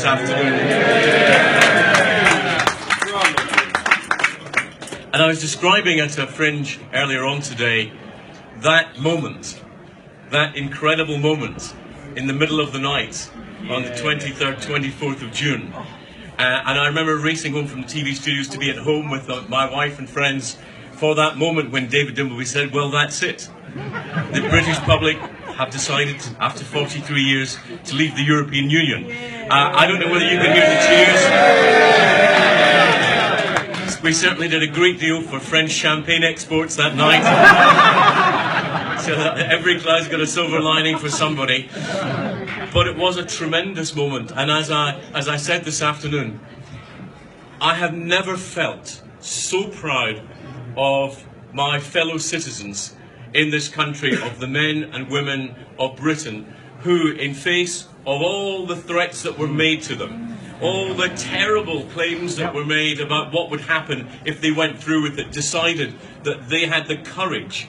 afternoon. And I was describing at a fringe earlier on today that moment, that incredible moment in the middle of the night on the 23rd, 24th of June. And I remember racing home from the TV studios to be at home with my wife and friends for that moment when David Dimbleby said, well, that's it. The British public have decided, after 43 years, to leave the European Union. I don't know whether you can hear the cheers. We certainly did a great deal for French champagne exports that night. So that every cloud's got a silver lining for somebody. But it was a tremendous moment. And as I said this afternoon, I have never felt so proud of my fellow citizens in this country, of the men and women of Britain, who, in face of all the threats that were made to them, all the terrible claims that were made about what would happen if they went through with it, decided that they had the courage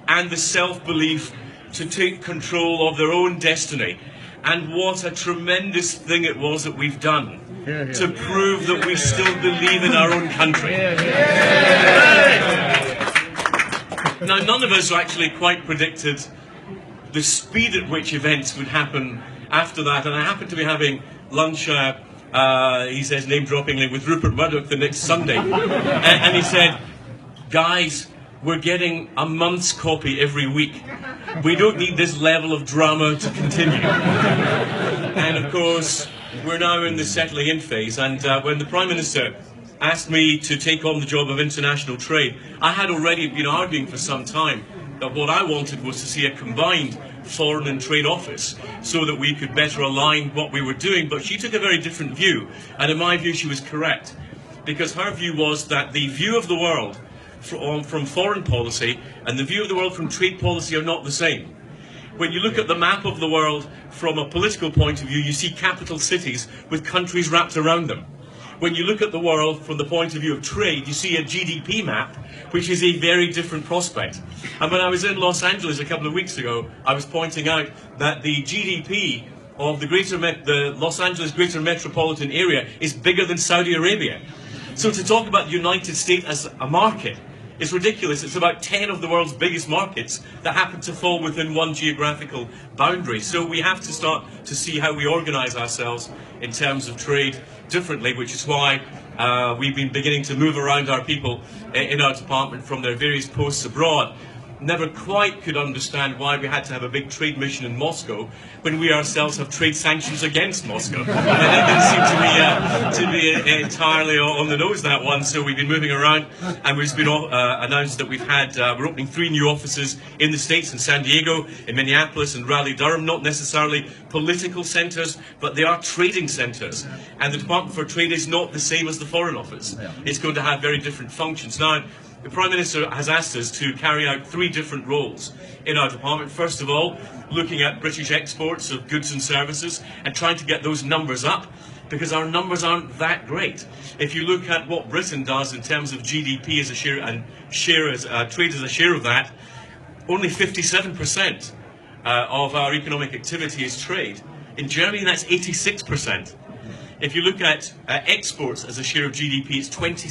and the self-belief to take control of their own destiny. And what a tremendous thing it was that we've done to prove that we still believe in our own country. Now, none of us actually quite predicted the speed at which events would happen after that. And I happened to be having lunch, he says name-droppingly, with Rupert Murdoch the next Sunday. And he said, guys, we're getting a month's copy every week. We don't need this level of drama to continue. And of course, we're now in the settling in phase. And when the Prime Minister asked me to take on the job of international trade, I had already been arguing for some time that what I wanted was to see a combined foreign and trade office so that we could better align what we were doing. But she took a very different view. And in my view, she was correct. Because her view was that the view of the world from foreign policy and the view of the world from trade policy are not the same. When you look at the map of the world from a political point of view, you see capital cities with countries wrapped around them. When you look at the world from the point of view of trade, you see a GDP map, which is a very different prospect. And when I was in Los Angeles a couple of weeks ago, I was pointing out that the GDP of the Los Angeles greater metropolitan area is bigger than Saudi Arabia. So to talk about the United States as a market is ridiculous. It's about 10 of the world's biggest markets that happen to fall within one geographical boundary. So we have to start to see how we organise ourselves in terms of trade differently, which is why we've been beginning to move around our people in our department from their various posts abroad. Never quite could understand why we had to have a big trade mission in Moscow when we ourselves have trade sanctions against Moscow. And that didn't seem to be entirely on the nose, that one. So we've been moving around, and we've been announced that we're opening 3 new offices in the States, in San Diego, in Minneapolis and Raleigh-Durham, not necessarily political centres, but they are trading centres. And the Department for Trade is not the same as the Foreign Office. It's going to have very different functions. Now, the Prime Minister has asked us to carry out 3 different roles in our department. First of all, looking at British exports of goods and services and trying to get those numbers up, because our numbers aren't that great. If you look at what Britain does in terms of GDP as a share and trade as a share of that, only 57% of our economic activity is trade. In Germany, that's 86%. If you look at exports as a share of GDP, it's 20%.